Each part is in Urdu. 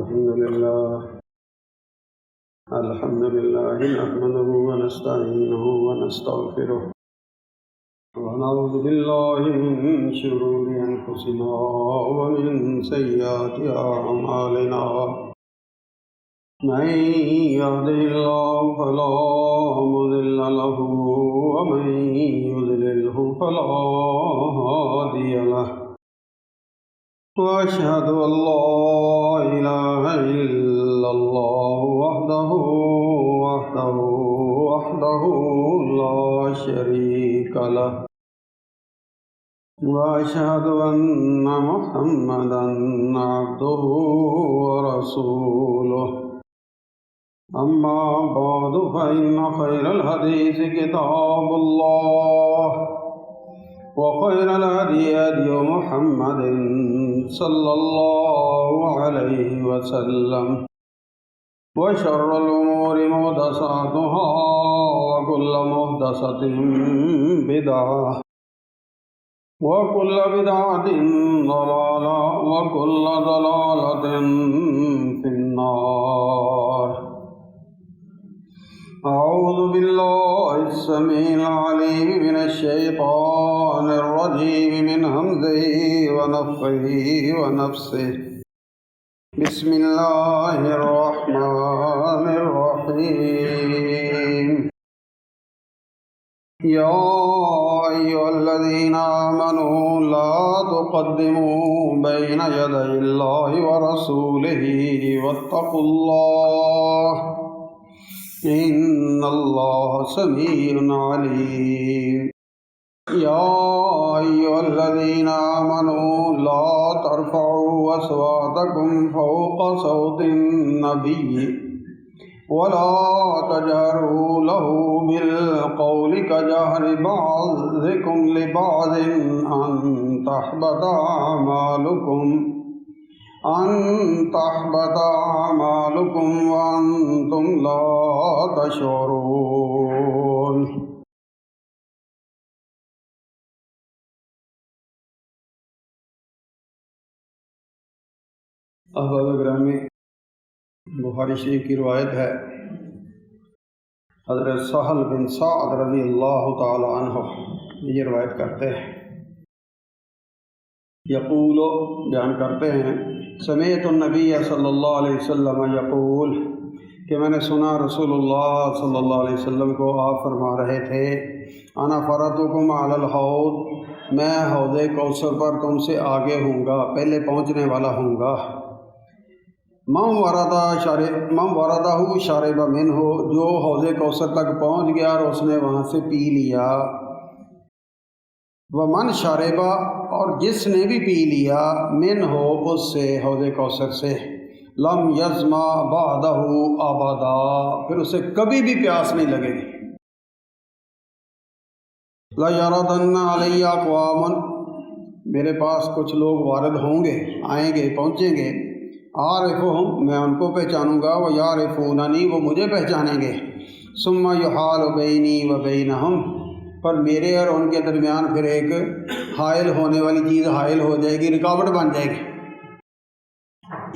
الحمد لله نحمده ونستعينه ونستغفره ونعوذ بالله من شرور أنفسنا ومن سيئات أعمالنا من يهده الله فلا مضل له ومن يضلله فلا هادي له وأشهد أن لا إله إلا الله وحده لا شريك له وأشهد أن محمدا عبده ورسوله أما بعد فإن خير الحديث كتاب الله وخير الهدي هدي محمد صلى الله عليه وسلم وشر الأمور محدثاتها وكل محدثة بدعة وكل بدعة ضلالة وكل ضلالة في النار. أعوذ بالله السميع العليم من الشيطان الرجيم من همزه ونفخه ونفسه. بسم الله الرحمن الرحيم. يا أيها الذين آمنوا لا تقدموا بين يدي الله ورسوله واتقوا الله إن الله سميع عليم. يا أيها الذين آمنوا لا ترفعوا أصواتكم فوق صوت النبي ولا تجهروا له بالقول كجهر بعضكم لبعض أن تحبط أعمالكم وأنتم لا تشعرون. احباب گرامی، بخاری شریف کی روایت ہے، حضرت سہل بن سعد رضی اللہ تعالی عنہ یہ روایت کرتے ہیں، یقول بیان کرتے ہیں، سمعت النبی صلی اللہ علیہ وسلم یقول کہ میں نے سنا رسول اللہ صلی اللہ علیہ وسلم کو آپ فرما رہے تھے، انا فرطکم علی الحوض، میں حوض کوثر پر تم سے آگے ہوں گا، پہلے پہنچنے والا ہوں گا. من وردہ شارب منہ، جو حوض کوثر تک پہنچ گیا اور اس نے وہاں سے پی لیا. ومن شاربہ، اور جس نے بھی پی لیا، من ہو اس سے، حوض کوثر سے، لم یظما بعدہ ابدا، پھر اسے کبھی بھی پیاس نہیں لگے گی. لیردن علی اقوام، میرے پاس کچھ لوگ وارد ہوں گے، آئیں گے، پہنچیں گے، عارفہم، میں ان کو پہچانوں گا، و یعرفوننی، وہ مجھے پہچانیں گے. ثم یحال بینی و بینہم، پر میرے اور ان کے درمیان پھر ایک حائل ہونے والی چیز حائل ہو جائے گی، رکاوٹ بن جائے گی.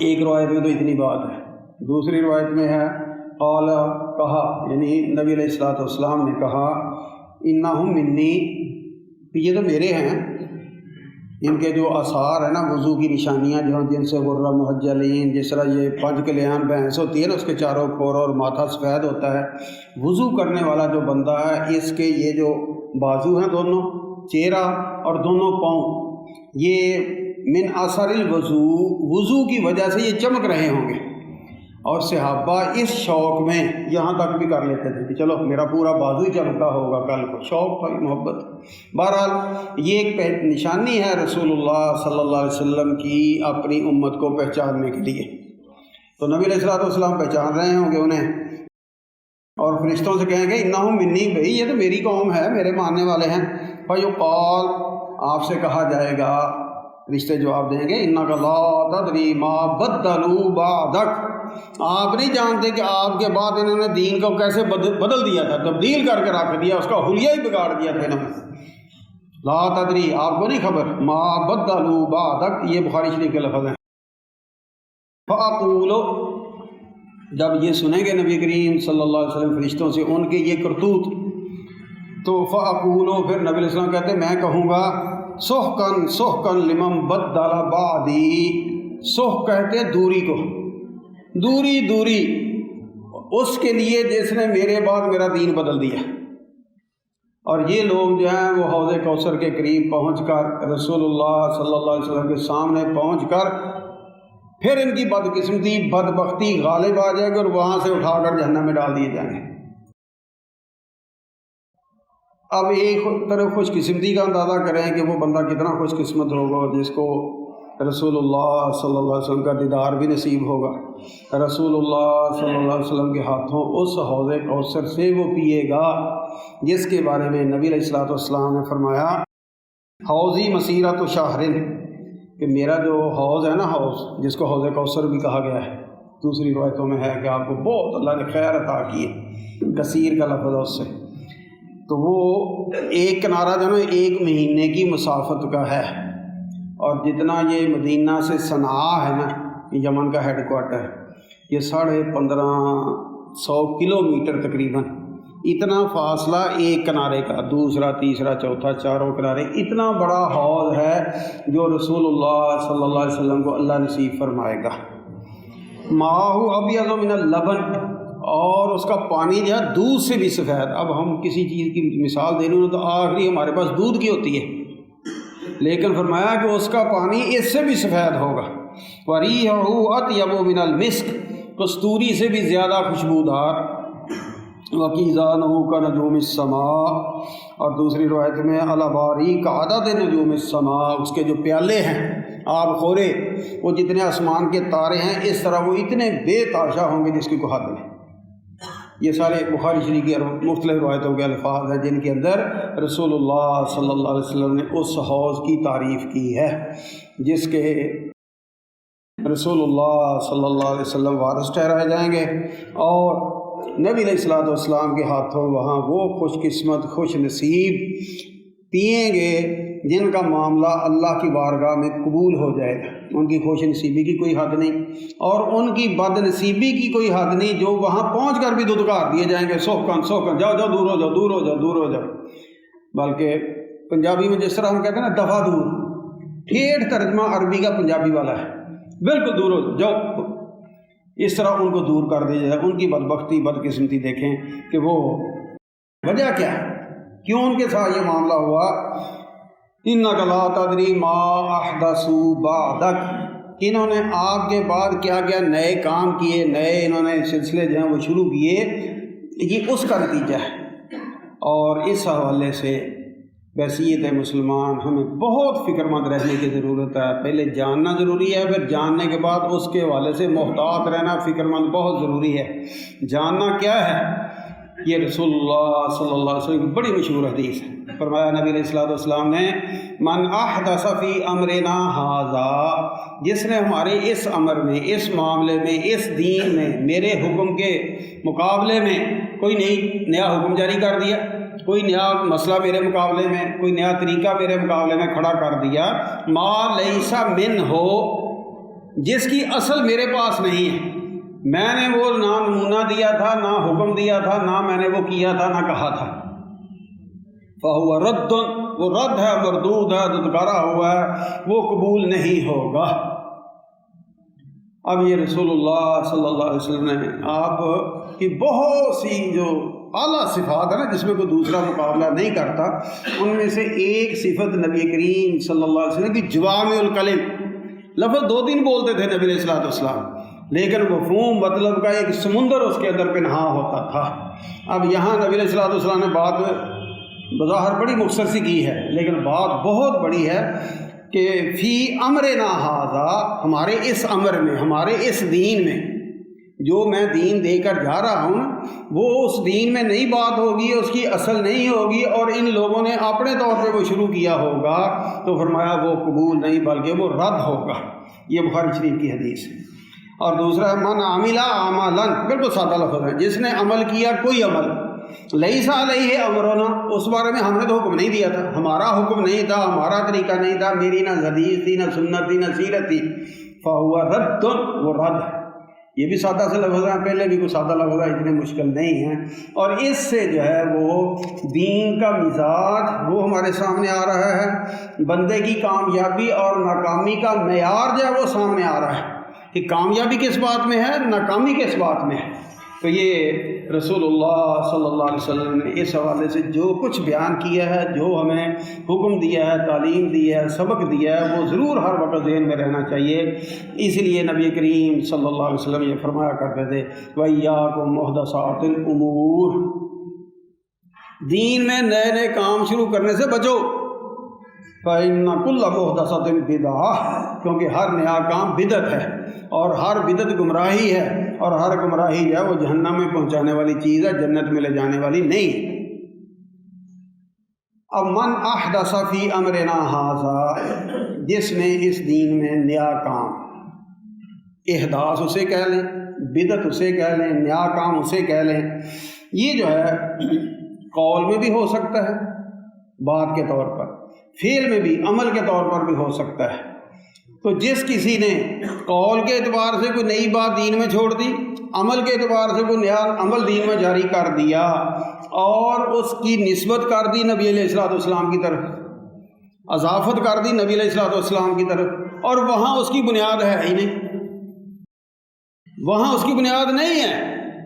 ایک روایت میں تو اتنی بات ہے، دوسری روایت میں ہے قال، کہا، یعنی نبی علیہ الصلوۃ والسلام نے کہا، انہم منی، یہ تو میرے ہیں. ان کے جو آثار ہیں نا، وضو کی نشانیاں جو ہیں، جن سے غرہ محجلین، جس طرح یہ 5 کلیان بھینس ہوتی ہے نا، اس کے چاروں کور اور ماتھا سفید ہوتا ہے. وضو کرنے والا جو بندہ ہے، اس کے یہ جو بازو ہیں دونوں، چہرہ اور دونوں پاؤں، یہ من اثر الوضو، وضو کی وجہ سے یہ چمک رہے ہوں گے. اور صحابہ اس شوق میں یہاں تک بھی کر لیتے تھے کہ چلو میرا پورا بازو ہی چمکا ہوگا کل کو، شوق تھا، محبت. بہرحال یہ ایک نشانی ہے رسول اللہ صلی اللہ علیہ وسلم کی اپنی امت کو پہچاننے کے لیے. تو نبی علیہ الصلوۃ والسلام پہچان رہے ہوں گے انہیں، اور فرشتوں سے کہیں گے انہم منی، بھئی یہ تو میری قوم ہے، میرے ماننے والے ہیں. فیقال، آپ سے کہا جائے گا، رشتے جواب دیں گے، انک لا تدری ما بدلوا بعدک، آپ نہیں جانتے کہ آپ کے بعد انہوں نے دین کو کیسے بدل دیا تھا، تبدیل کر کے رکھ دیا، اس کا حلیہ ہی بگاڑ دیا تھا انہوں نے. لا تدری، آپ کو نہیں خبر، ما بدلوا بعدک، یہ بخاری شریف کے لفظ ہیں. فَأَقُولُ، جب یہ سنیں گے نبی کریم صلی اللہ علیہ وسلم فرشتوں سے ان کے یہ کرتوت، تو فَأَقُولُ، پھر نبی علیہ السلام کہتے ہیں میں کہوں گا سُحْقًا سُحْقًا لِمَن بَدَّلَ بَعْدِی، سُحْق کہتے ہیں دوری کو، دوری دوری اس کے لیے جس نے میرے بعد میرا دین بدل دیا۔ اور یہ لوگ جو ہیں وہ حوض کوثر کے قریب پہنچ کر رسول اللہ صلی اللہ علیہ وسلم کے سامنے پہنچ کر پھر ان کی بدقسمتی بدبختی غالب آ جائے گی اور وہاں سے اٹھا کر جہنم میں ڈال دیے جائیں گے۔ اب ایک طرف خوش قسمتی کا اندازہ کریں کہ وہ بندہ کتنا خوش قسمت ہوگا جس کو رسول اللہ صلی اللہ علیہ وسلم کا دیدار بھی نصیب ہوگا، رسول اللہ صلی اللہ علیہ وسلم کے ہاتھوں اس حوض کوثر سے وہ پیے گا جس کے بارے میں نبی علیہ الصلوۃ والسلام نے فرمایا حوضی مسیرۃ شہر، کہ میرا جو حوض ہے نا، حوض جس کو حوض کوثر بھی کہا گیا ہے، دوسری روایتوں میں ہے کہ آپ کو بہت اللہ نے خیر عطا کی ہے، کثیر کا لفظ ہے اس سے، تو وہ ایک کنارہ جو ہے ایک مہینے کی مسافت کا ہے، اور جتنا یہ مدینہ سے صنعاء ہے نا، یمن کا ہیڈ کوارٹر، یہ 1550 کلومیٹر تقریباً، اتنا فاصلہ ایک کنارے کا، دوسرا تیسرا چوتھا چاروں کنارے، اتنا بڑا حوض ہے جو رسول اللہ صلی اللہ علیہ وسلم کو اللہ نصیب فرمائے گا۔ ماہ ابیض من اللبن، اور اس کا پانی جو ہے دودھ سے بھی سفید۔ اب ہم کسی چیز کی مثال دے رہے ہیں تو آخری ہمارے پاس دودھ کی ہوتی ہے، لیکن فرمایا کہ اس کا پانی اس سے بھی سفید ہوگا۔ وَرِيحُهُ أَطْيَبُ مِنَ الْمِسْكِ، کستوری سے بھی زیادہ خوشبودار۔ وَكِيزَانُهُ كَنُجُومِ السَّمَاءِ، اور دوسری روایت میں الْأَبَارِيقُ كَعَدَدِ نُجُومِ السَّمَاءِ، اس کے جو پیالے ہیں آب خورے وہ جتنے آسمان کے تارے ہیں اس طرح وہ اتنے بے تاشا ہوں گے جس کی کوئی حد نہیں۔ یہ سارے بخاری شریف کی مختلف روایتوں کے الفاظ ہیں جن کے اندر رسول اللہ صلی اللہ علیہ وسلم نے اس حوض کی تعریف کی ہے جس کے رسول اللہ صلی اللہ علیہ وسلم وارث ٹھہرائے جائیں گے، اور نبی علیہ الصلوۃ والسلام کے ہاتھوں وہاں وہ خوش قسمت خوش نصیب پئیں گے جن کا معاملہ اللہ کی بارگاہ میں قبول ہو جائے گا۔ ان کی خوش نصیبی کی کوئی حد نہیں اور ان کی بد نصیبی کی کوئی حد نہیں، جو وہاں پہنچ کر بھی دھتکار دیے جائیں گے، سوکن سوکن، جاؤ جاؤ، دور ہو جاؤ، دور ہو جاؤ، دور ہو جاؤ۔ بلکہ پنجابی میں جس طرح ہم کہتے ہیں نا دفع دور، ٹھیٹھ ترجمہ عربی کا پنجابی والا ہے، بالکل دور ہو جاؤ، اس طرح ان کو دور کر دیا جائے۔ ان کی بدبختی بدقسمتی دیکھیں کہ وہ وجہ کیا ہے، کیوں ان کے ساتھ یہ معاملہ ہوا۔ اِنَّكَ لَا تَدْرِي مَا أَحْدَثُوا بَعْدَكَ، کہ انہوں نے آپ کے بعد کیا کیا نئے کام کیے، نئے انہوں نے سلسلے جو ہیں وہ شروع کیے، یہ اس کا نتیجہ ہے۔ اور اس حوالے سے بحیثیت مسلمان ہمیں بہت فکر مند رہنے کی ضرورت ہے۔ پہلے جاننا ضروری ہے، پھر جاننے کے بعد اس کے حوالے سے محتاط رہنا فکر مند بہت ضروری ہے۔ جاننا کیا ہے، یہ رسول اللہ صلی اللہ علیہ وسلم کی بڑی مشہور حدیث ہے۔ فرمایا نبی علیہ الصلوۃ والسلام نے من احدث فی امرنا ھذا، جس نے ہمارے اس امر میں، اس معاملے میں، اس دین میں، میرے حکم کے مقابلے میں کوئی نیا حکم جاری کر دیا، کوئی نیا مسئلہ میرے مقابلے میں، کوئی نیا طریقہ میرے مقابلے میں کھڑا کر دیا، ما لیس من ہو، جس کی اصل میرے پاس نہیں ہے، میں نے وہ نہ نمونہ دیا تھا، نہ حکم دیا تھا، نہ میں نے وہ کیا تھا، نہ کہا تھا، فہو رد، وہ رد ہے، مردود ہے، دھتکارا ہوا ہے، وہ قبول نہیں ہوگا۔ اب یہ رسول اللہ صلی اللہ علیہ وسلم نے آپ کی بہت سی جو اعلیٰ صفات ہے نا جس میں کوئی دوسرا مقابلہ نہیں کرتا، ان میں سے ایک صفت نبی کریم صلی اللہ علیہ وسلم کی جوامع الکلم، لفظ 2-3 بولتے تھے نبی علیہ الصلوۃ والسلام، لیکن مفہوم مطلب کا ایک سمندر اس کے اندر پنہاں ہوتا تھا۔ اب یہاں نبی علیہ الصلوۃ والسلام نے بات بظاہر بڑی مختصر سی کی ہے، لیکن بات بہت بڑی ہے کہ فی امرنا ھذا، ہمارے اس امر میں، ہمارے اس دین میں، جو میں دین دے کر جا رہا ہوں وہ اس دین میں نئی بات ہوگی، اس کی اصل نہیں ہوگی، اور ان لوگوں نے اپنے طور پہ وہ شروع کیا ہوگا، تو فرمایا وہ قبول نہیں بلکہ وہ رد ہوگا۔ یہ بخاری شریف کی حدیث ہے۔ اور دوسرا من عمل عملا، بالکل سادہ لفظ ہے، جس نے عمل کیا کوئی عمل، لیس علیہ امرنا، اس بارے میں ہم نے تو حکم نہیں دیا تھا، ہمارا حکم نہیں تھا، ہمارا طریقہ نہیں تھا، میری نہ حدیث تھی، نہ سنت تھی، نہ سیرت تھی، فَهُوَ رَدٌّ، وہ رد ہے۔ یہ بھی سادہ سے لفظ ہیں، پہلے بھی کوئی سادہ لفظ ہے، اتنے مشکل نہیں ہیں، اور اس سے جو ہے وہ دین کا مزاج وہ ہمارے سامنے آ رہا ہے، بندے کی کامیابی اور ناکامی کا معیار جو ہے وہ سامنے آ رہا ہے کہ کامیابی کس بات میں ہے، ناکامی کس بات میں ہے۔ تو یہ رسول اللہ صلی اللہ علیہ وسلم نے اس حوالے سے جو کچھ بیان کیا ہے، جو ہمیں حکم دیا ہے، تعلیم دی ہے، سبق دیا ہے، وہ ضرور ہر وقت ذہن میں رہنا چاہیے۔ اس لیے نبی کریم صلی اللہ علیہ وسلم یہ فرمایا کرتے تھے وَإِيَّاكُمْ مُحْدَثَاتِ الْأُمُورِ، دین میں نئے نئے کام شروع کرنے سے بچو، فَإِنَّ كُلَّ مُحْدَثَةٍ بِدْعَةٍ، کیونکہ ہر نیا کام بدعت ہے، اور ہر بدعت گمراہی ہے، اور ہر گمراہی جو ہے وہ جہنم میں پہنچانے والی چیز ہے، جنت میں لے جانے والی نہیں۔ اب من احدث فی امرنا ھذا، جس نے اس دین میں نیا کام، احداث اسے کہہ لیں، بدعت اسے کہہ لیں، نیا کام اسے کہہ لیں، یہ جو ہے قول میں بھی ہو سکتا ہے بات کے طور پر، فعل میں بھی، عمل کے طور پر بھی ہو سکتا ہے۔ تو جس کسی نے قول کے اعتبار سے کوئی نئی بات دین میں چھوڑ دی، عمل کے اعتبار سے کوئی نیا عمل دین میں جاری کر دیا، اور اس کی نسبت کر دی نبی علیہ السلام کی طرف، اضافت کر دی نبی علیہ السلام کی طرف، اور وہاں اس کی بنیاد ہے ہی نہیں، وہاں اس کی بنیاد نہیں ہے،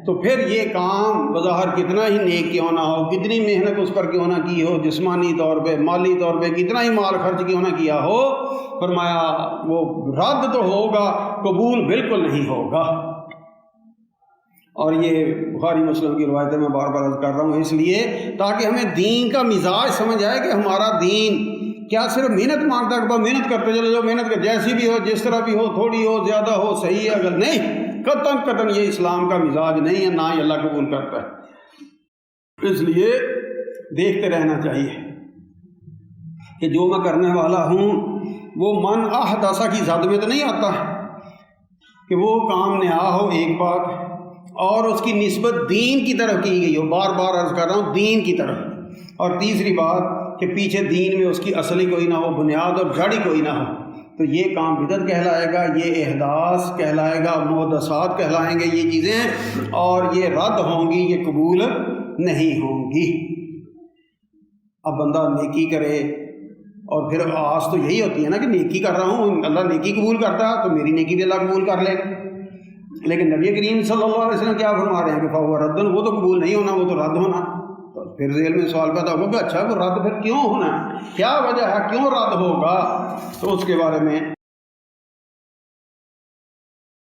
تو پھر یہ کام بظاہر کتنا ہی نیک کیوں نہ ہو، کتنی محنت اس پر کیوں نہ کی ہو، جسمانی طور پہ، مالی طور پہ کتنا ہی مال خرچ کیوں نہ کیا ہو، فرمایا وہ رد تو ہوگا، قبول بالکل نہیں ہوگا۔ اور یہ بخاری مسلم کی روایتیں میں بار بار عرض کر رہا ہوں اس لیے تاکہ ہمیں دین کا مزاج سمجھ آئے کہ ہمارا دین کیا صرف محنت مانگتا ہے کہ محنت کرتے چلو جو محنت کر، جیسی بھی ہو، جس طرح بھی ہو، تھوڑی ہو، زیادہ ہو، صحیح ہے، اگر نہیں، قطعاً یہ اسلام کا مزاج نہیں ہے، نہ ہی اللہ قبول کرتا ہے۔ اس لیے دیکھتے رہنا چاہیے کہ جو میں کرنے والا ہوں وہ من احدث کی زد میں تو نہیں آتا کہ وہ کام نیا ہو ایک بات، اور اس کی نسبت دین کی طرف کی گئی ہو، بار بار عرض کر رہا ہوں دین کی طرف، اور تیسری بات کہ پیچھے دین میں اس کی اصلی کوئی نہ ہو، بنیاد اور جڑ کوئی نہ ہو، تو یہ کام بدعت کہلائے گا، یہ احداث کہلائے گا، محدثات کہلائیں گے یہ چیزیں، اور یہ رد ہوں گی، یہ قبول نہیں ہوں گی۔ اب بندہ نیکی کرے، اور پھر آس تو یہی ہوتی ہے نا کہ نیکی کر رہا ہوں، اللہ نیکی قبول کرتا ہے تو میری نیکی بھی اللہ قبول کر لے گا، لیکن نبی کریم صلی اللہ علیہ وسلم کیا فرما رہے ہیں کہ فَهُوَ رَدٌّ، وہ تو قبول نہیں ہونا، وہ تو رد ہونا۔ تو پھر ذہن میں سوال پیدا ہوگا کہ اچھا وہ رد پھر کیوں ہونا ہے، کیا وجہ ہے، کیوں رد ہوگا؟ تو اس کے بارے میں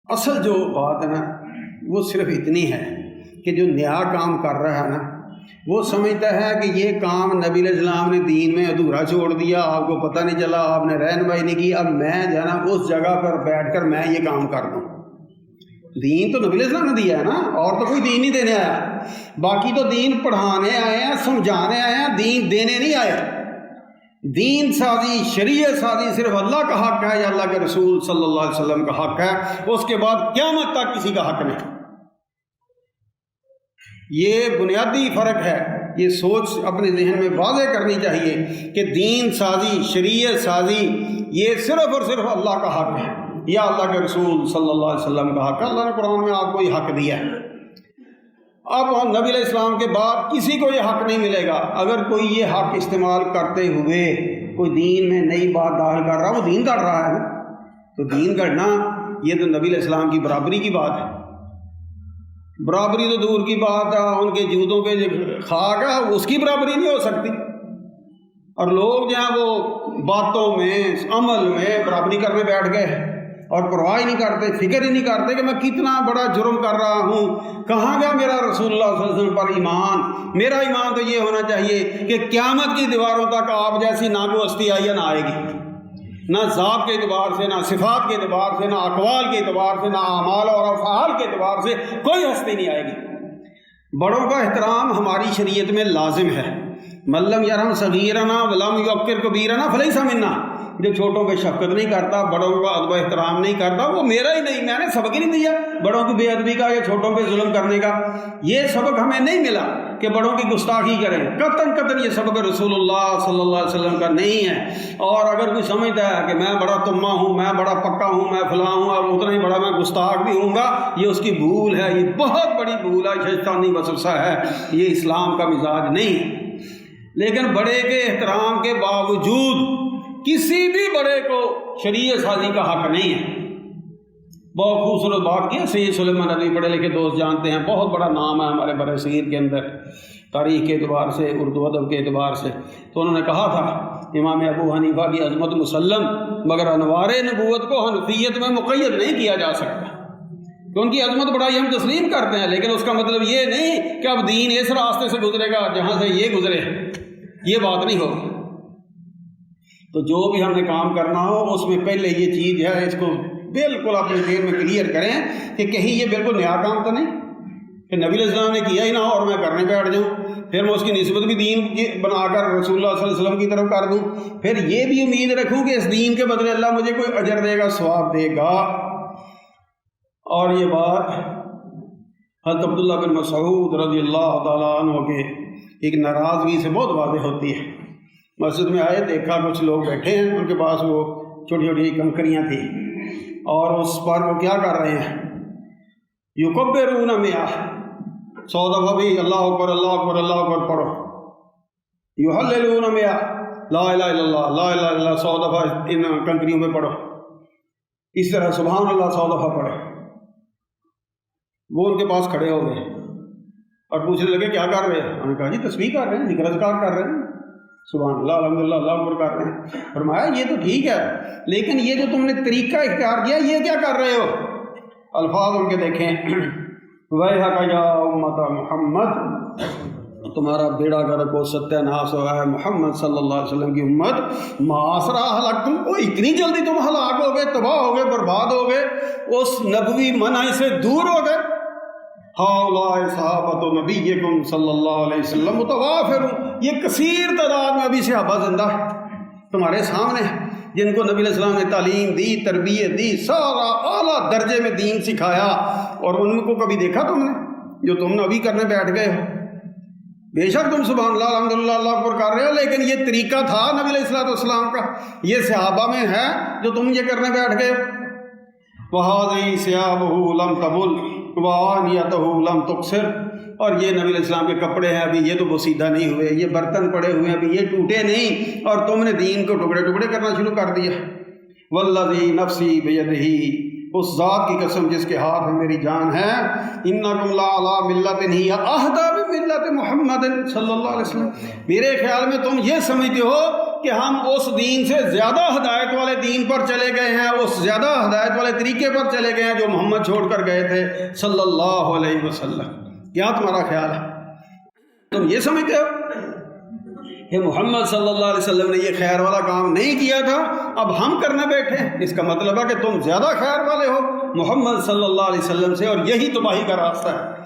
اصل جو بات ہے نا وہ صرف اتنی ہے کہ جو نیا کام کر رہا ہے نا وہ سمجھتا ہے کہ یہ کام نبی علیہ السلام نے دین میں ادھورا چھوڑ دیا، آپ کو پتہ نہیں چلا، آپ نے رہنمائی نہیں کی، اب میں جو ہے نا اس جگہ پر بیٹھ کر میں یہ کام کر دوں۔ دین تو نبی علیہ السلام نے دیا ہے نا، اور تو کوئی دین نہیں دینے آیا، باقی تو دین پڑھانے آئے ہیں، سمجھانے آئے ہیں، دین دینے نہیں آئے۔ دین سازی، شریعت سازی صرف اللہ کا حق ہے یا اللہ کے رسول صلی اللہ علیہ وسلم کا حق ہے، اس کے بعد قیامت تک کسی کا حق نہیں۔ یہ بنیادی فرق ہے، یہ سوچ اپنے ذہن میں واضح کرنی چاہیے کہ دین سازی، شریعت سازی یہ صرف اور صرف اللہ کا حق ہے یا اللہ کے رسول صلی اللہ علیہ وسلم کا حق ہے۔ اللہ نے قرآن میں آپ کو یہ حق دیا ہے۔ اب نبی علیہ السلام کے بعد کسی کو یہ حق نہیں ملے گا۔ اگر کوئی یہ حق استعمال کرتے ہوئے کوئی دین میں نئی بات داخل کر رہا ہے، وہ دین کر رہا ہے، تو دین کرنا یہ تو نبی علیہ السلام کی برابری کی بات ہے۔ برابری تو دور کی بات ہے، ان کے جوتوں کے خاک ہے، اس کی برابری نہیں ہو سکتی۔ اور لوگ جو ہیں وہ باتوں میں، عمل میں برابری کرنے بیٹھ گئے اور پرواہ ہی نہیں کرتے، فکر ہی نہیں کرتے کہ میں کتنا بڑا جرم کر رہا ہوں، کہاں گیا میرا رسول اللہ صلی اللہ علیہ وسلم پر ایمان۔ میرا ایمان تو یہ ہونا چاہیے کہ قیامت کی دیواروں تک آپ جیسی نہ کوئی ہستی آئی نہ آئے گی، نہ ذات کے اعتبار سے، نہ صفات کے اعتبار سے، نہ اقوال کے اعتبار سے، نہ اعمال اور افعال کے اعتبار سے کوئی ہستی نہیں آئے گی۔ بڑوں کا احترام ہماری شریعت میں لازم ہے۔ من لم یرحم صغیرنا ولم یوقر کبیرنا فلیس منا۔ جو چھوٹوں پہ شفقت نہیں کرتا، بڑوں کا ادب و احترام نہیں کرتا، وہ میرا ہی نہیں، میں نے سبق ہی نہیں دیا بڑوں کی بے ادبی کا یا چھوٹوں پہ ظلم کرنے کا۔ یہ سبق ہمیں نہیں ملا کہ بڑوں کی گستاخی کریں، قطعاً یہ سبق رسول اللہ صلی اللہ علیہ وسلم کا نہیں ہے۔ اور اگر کوئی سمجھتا ہے کہ میں بڑا تما ہوں، میں بڑا پکا ہوں، میں فلاں ہوں اور اتنا ہی بڑا میں گستاخ بھی ہوں گا، یہ اس کی بھول ہے، یہ بہت بڑی بھول ہے، شیطانی وسوسہ ہے، یہ اسلام کا مزاج نہیں ہے۔ لیکن بڑے کے احترام کے باوجود کسی بھی بڑے کو شریعت سازی کا حق نہیں ہے۔ بہت خوبصورت بات کی سید سلیمان ندوی، پڑھے لکھے دوست جانتے ہیں، بہت بڑا نام ہے ہمارے بر صغیر کے اندر تاریخ کے اعتبار سے، اردو ادب کے اعتبار سے۔ تو انہوں نے کہا تھا امام ابو حنیفہ کی عظمت مسلم، مگر انوار نبوت کو حنفیت میں مقید نہیں کیا جا سکتا۔ تو ان کی عظمت بڑائی ہم تسلیم کرتے ہیں، لیکن اس کا مطلب یہ نہیں کہ اب دین اس راستے سے گزرے گا جہاں سے یہ گزرے، یہ بات نہیں ہوگی۔ تو جو بھی ہم نے کام کرنا ہو اس میں پہلے یہ چیز ہے، اس کو بالکل اپنے ذہن میں کلیئر کریں کہ کہیں یہ بالکل نیا کام تو نہیں کہ نبی علیہ السلام نے کیا ہی نہ ہو اور میں کرنے بیٹھ جاؤں، پھر میں اس کی نسبت بھی دین بنا کر رسول اللہ صلی اللہ علیہ وسلم کی طرف کر دوں، پھر یہ بھی امید رکھوں کہ اس دین کے بدلے اللہ مجھے کوئی اجر دے گا، ثواب دے گا۔ اور یہ بات حضرت عبداللہ بن مسعود رضی اللہ تعالیٰ عنہ کے ایک ناراضگی سے بہت واضح ہوتی ہے۔ مسجد میں آئے، دیکھا کچھ لوگ بیٹھے ہیں، ان کے پاس وہ چھوٹی چھوٹی کنکریاں تھیں اور اس پر وہ کیا کر رہے ہیں، یکبرون مئہ، 100 دفعہ بھی اللہ اکبر اللہ اکبر اللہ اکبر پڑھو، یحللون مئہ، لا الہ الا اللہ لا الہ الا اللہ 100 دفعہ ان کنکریوں پہ پڑھو، اس طرح سبحان اللہ 100 دفعہ پڑھو۔ وہ ان کے پاس کھڑے ہو گئے اور پوچھنے لگے کیا کر رہے ہیں؟ انہوں نے کہا جی تسبیح کر رہے ہیں، ذکر اذکار کر رہے ہیں، سبحان اللہ الحمدللہ اللہ اکبر کر رہے ہیں۔ فرمایا یہ تو ٹھیک ہے، لیکن یہ جو تم نے طریقہ اختیار کیا یہ کیا کر رہے ہو؟ الفاظ ان کے دیکھیں، وَيْحَكَ يَا أُمَّةَ مُحَمَّدٍ، تمہارا بیڑا گرک ہو، ستیہ ناس ہو ہے محمد صلی اللہ علیہ وسلم کی امت، مَا أَسْرَعَ هَلَكْتُمْ، وہ اتنی جلدی تم ہلاک ہو گئے، تباہ ہو گئے، برباد ہو گئے، اس نبوی منع سے دور ہو گئے۔ ہؤلاء صحابۃ نبیکم صلی اللہ علیہ وسلم متوافر، یہ کثیر تعداد میں ابھی صحابہ زندہ ہے تمہارے سامنے، جن کو نبی علیہ السلام نے تعلیم دی، تربیت دی، سارا اعلیٰ درجے میں دین سکھایا، اور ان کو کبھی دیکھا تم نے جو تم نے ابھی کرنے بیٹھ گئے ہو؟ بے شک تم سبحان اللہ الحمدللہ اللہ اکبر کر رہے ہو، لیکن یہ طریقہ تھا نبی علیہ السلام کا، یہ صحابہ میں ہے جو تم یہ کرنے بیٹھ گئے ہو۔ وَهَذِهِ ثِيَابُهُ لَمْ تَبُلْ وَآنِيَتُهُ لَمْ تُقْصِرْ، اور یہ نبی علیہ السلام کے کپڑے ہیں ابھی یہ تو بوسیدہ نہیں ہوئے، یہ برتن پڑے ہوئے ہیں ابھی یہ ٹوٹے نہیں، اور تم نے دین کو ٹکڑے ٹکڑے کرنا شروع کر دیا۔ وَالَّذِي نَفْسِي بِيَدِهِ، اس ذات کی قسم جس کے ہاتھ میں میری جان ہے، اِنَّكُمْ لَعَلَىٰ مِلَّةٍ هِيَ أَهْدَىٰ بِمِلَّةِ مُحَمَّدٍ صلی اللہ علیہ وسلم، میرے خیال میں تم یہ سمجھتے ہو کہ ہم اس دین سے زیادہ ہدایت والے دین پر چلے گئے ہیں، اس زیادہ ہدایت والے طریقے پر چلے گئے ہیں جو محمد چھوڑ کر گئے تھے صلی اللہ علیہ وسلم۔ کیا تمہارا خیال ہے؟ تم یہ سمجھتے ہو کہ محمد صلی اللہ علیہ وسلم نے یہ خیر والا کام نہیں کیا تھا، اب ہم کرنے بیٹھے ہیں؟ اس کا مطلب ہے کہ تم زیادہ خیر والے ہو محمد صلی اللہ علیہ وسلم سے، اور یہی تباہی کا راستہ ہے۔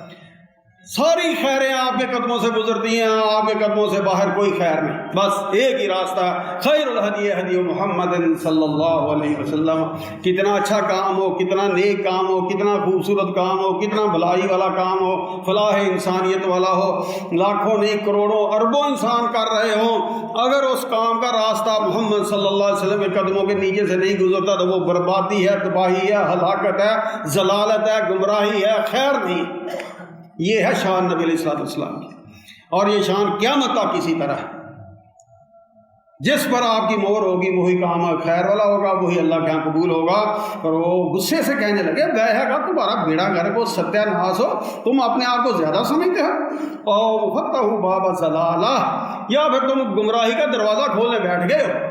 ساری خیریں آپ کے قدموں سے گزرتی ہیں، آپ کے قدموں سے باہر کوئی خیر نہیں، بس ایک ہی راستہ، خیر الہدی ہدی محمد صلی اللہ علیہ وسلم۔ کتنا اچھا کام ہو، کتنا نیک کام ہو، کتنا خوبصورت کام ہو، کتنا بھلائی والا کام ہو، فلاح انسانیت والا ہو، لاکھوں نہیں کروڑوں اربوں انسان کر رہے ہوں، اگر اس کام کا راستہ محمد صلی اللہ علیہ وسلم کے قدموں کے نیچے سے نہیں گزرتا تو وہ بربادی ہے، تباہی ہے، ہلاکت ہے، ضلالت ہے، گمراہی ہے، خیر نہیں۔ یہ ہے شان نبی علیہ السلام کی، اور یہ شان قیامت تک اسی طرح ہے۔ جس پر آپ کی مہر ہوگی وہی کام خیر والا ہوگا، وہی اللہ کے ہاں قبول ہوگا۔ اور وہ غصے سے کہنے لگے ویحک، تمہارا بیڑا گرک ہو، ستیہ ناس ہو، تم اپنے آپ کو زیادہ سمجھتے ہو، او فتحوا باب ضلالہ، یا پھر تم گمراہی کا دروازہ کھولنے بیٹھ گئے ہو۔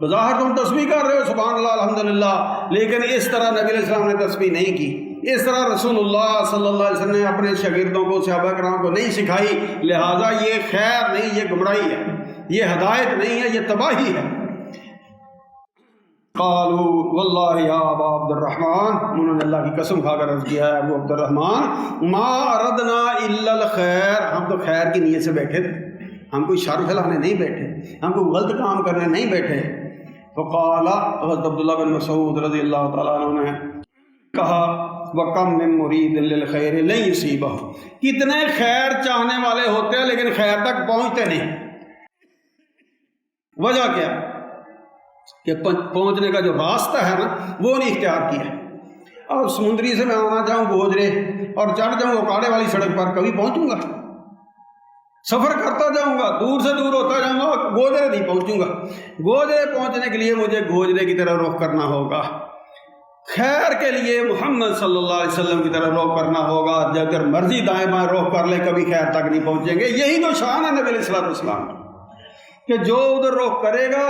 بظاہر تم تسبیح کر رہے ہو سبحان اللہ الحمدللہ، لیکن اس طرح نبی علیہ السلام نے تسبیح نہیں کی، اس طرح رسول اللہ صلی اللہ علیہ وسلم نے اپنے شاگردوں کو، صحابہ کرام کو نہیں سکھائی، لہٰذا یہ خیر نہیں، یہ گمراہی ہے، یہ ہدایت نہیں ہے، یہ تباہی ہے۔ قالوا واللہ یا ابا عبد الرحمن، انہوں نے اللہ کی قسم کھا کر عرض کیا ہے ابو عبد الرحمن، ما اردنا الا الخیر، ہم تو خیر کی نیت سے بیٹھے تھے، ہم کوئی شر پھیلانے نہیں بیٹھے، ہم کوئی غلط کام کرنے نہیں بیٹھے۔ فقال، تو حضرت عبداللہ بن مسعود رضی اللہ تعالیٰ عنہ نے کہا وَكَمْ مِن مُرِيدٍ لِلْخَيْرِ لَن يُصِيبَهُ، کتنے خیر چاہنے والے ہوتے ہیں لیکن خیر تک پہنچتے نہیں۔ وجہ کیا کہ پہنچنے کا جو راستہ ہے نا وہ نہیں اختیار کیا۔ اور سمندری سے میں آنا چاہوں گوجرے اور چڑھ جاؤں اوکاڑے والی سڑک پر، کبھی پہنچوں گا؟ سفر کرتا جاؤں گا، دور سے دور ہوتا جاؤں گا، گوجرے نہیں پہنچوں گا۔ گوجرے پہنچنے کے لیے مجھے گوجرے کی طرح رخ کرنا ہوگا، خیر کے لیے محمد صلی اللہ علیہ وسلم کی طرح رخ کرنا ہوگا۔ اگر مرضی دائیں بائیں رخ کر لے کبھی خیر تک نہیں پہنچیں گے۔ یہی تو شان ہے نبی علیہ الصلوۃ والسلام کہ جو ادھر رخ کرے گا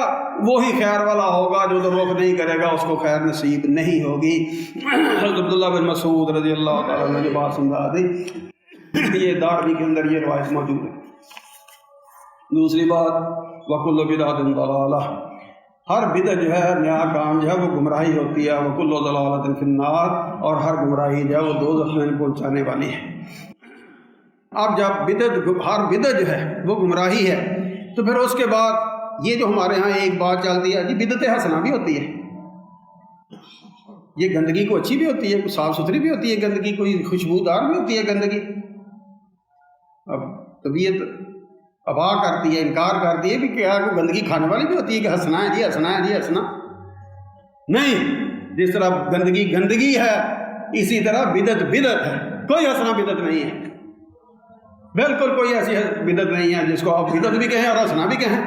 وہی خیر والا ہوگا، جو ادھر رخ نہیں کرے گا اس کو خیر نصیب نہیں ہوگی۔ حضرت عبداللہ بن مسعود رضی اللہ تعالیٰ عنہ جو بات سمجھا دی، یہ داروی کے اندر یہ روایت موجود ہے۔ دوسری بات وَكُلُّ بِدْعَةٍ ضَلَالَةٍ، ہر بدعت جو ہے، نیا کام جو ہے وہ گمراہی ہوتی ہے۔ وَكُلُّ ضَلَالَةٍ فِي النَّارِ، اور ہر گمراہی جو ہے وہ دوزخ میں پہنچانے والی ہے۔ اب جب ہر بدعت جو ہے وہ گمراہی ہے تو پھر اس کے بعد یہ جو ہمارے ہاں ایک بات چلتی ہے، جی بدعت حسنہ بھی ہوتی ہے، یہ گندگی کو اچھی بھی ہوتی ہے، کوئی صاف ستھری بھی ہوتی ہے گندگی، کوئی خوشبودار بھی ہوتی ہے گندگی۔ اب طبیعت ابا کرتی ہے، انکار کرتی ہے کہ کیا کوئی گندگی کھانے والی بھی ہوتی ہے کہ ہنسنا ہے جی ہنسنا ہے جی ہنسنا نہیں۔ جس طرح گندگی گندگی ہے اسی طرح بدعت بدعت ہے، کوئی ہنسنا بدعت نہیں ہے، بالکل کوئی ایسی بدعت نہیں ہے جس کو آپ بدعت بھی کہیں اور ہنسنا بھی کہیں۔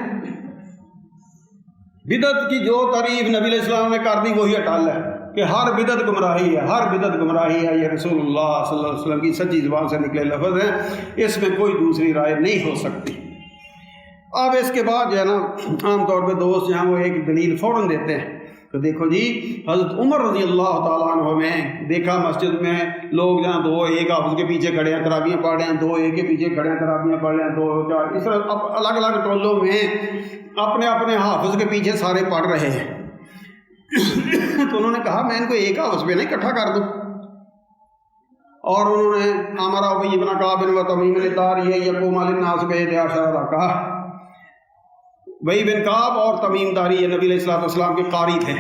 بدعت کی جو تعریف نبی علیہ السلام نے کر دی وہی اٹل ہے کہ ہر بدعت گمراہی ہے، ہر بدعت گمراہی ہے۔ یہ رسول اللہ صلی اللہ علیہ وسلم کی سچی زبان سے نکلے لفظ ہیں، اس میں کوئی دوسری رائے نہیں ہو سکتی۔ اب اس کے بعد جو ہے نا عام طور پہ دوست جو ہیں وہ ایک دلیل فوراً دیتے ہیں تو دیکھو جی حضرت عمر رضی اللہ تعالیٰ عنہ میں دیکھا مسجد میں لوگ جہاں دو ایک آپس کے پیچھے کھڑے ہیں تراویحیں پڑھ رہے ہیں، دو ایک کے پیچھے کھڑے ہیں تراویحیں پڑھ رہے ہیں، دو چار، اس طرح الگ الگ ٹولوں میں اپنے اپنے حافظ کے پیچھے سارے پڑھ رہے ہیں۔ تو انہوں نے کہا میں ان کو ایک حافظ پہ نہیں اکٹھا کر دوں، اور انہوں نے امر ابی بن کعب و تمیم الداری یقوم للناس ب11 رکعہ، وہی بن کعب اور تمیم داری یہ نبی علیہ الصلوۃ والسلام کے قاری تھے،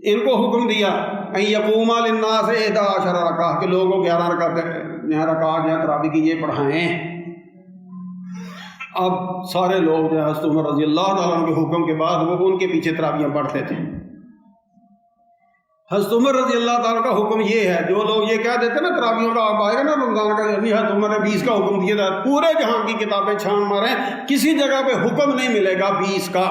ان کو حکم دیا ان یقوم للناس 11 رکعہ کہ لوگوں کو 11 رکعت یا تراویح کی یہ پڑھائیں۔ اب سارے لوگ جو حضرت عمر رضی اللہ تعالیٰ عنہ کے حکم کے بعد وہ ان کے پیچھے تراویحیں پڑھتے تھے۔ حضرت عمر رضی اللہ تعالیٰ کا حکم یہ ہے، جو لوگ یہ کہہ دیتے نا تراویحوں کا آپ آئے گا نا رمضان کا، یعنی حضرت عمر نے 20 کا حکم دیا تھا، پورے جہاں کی کتابیں چھان ماریں کسی جگہ پہ حکم نہیں ملے گا 20 کا۔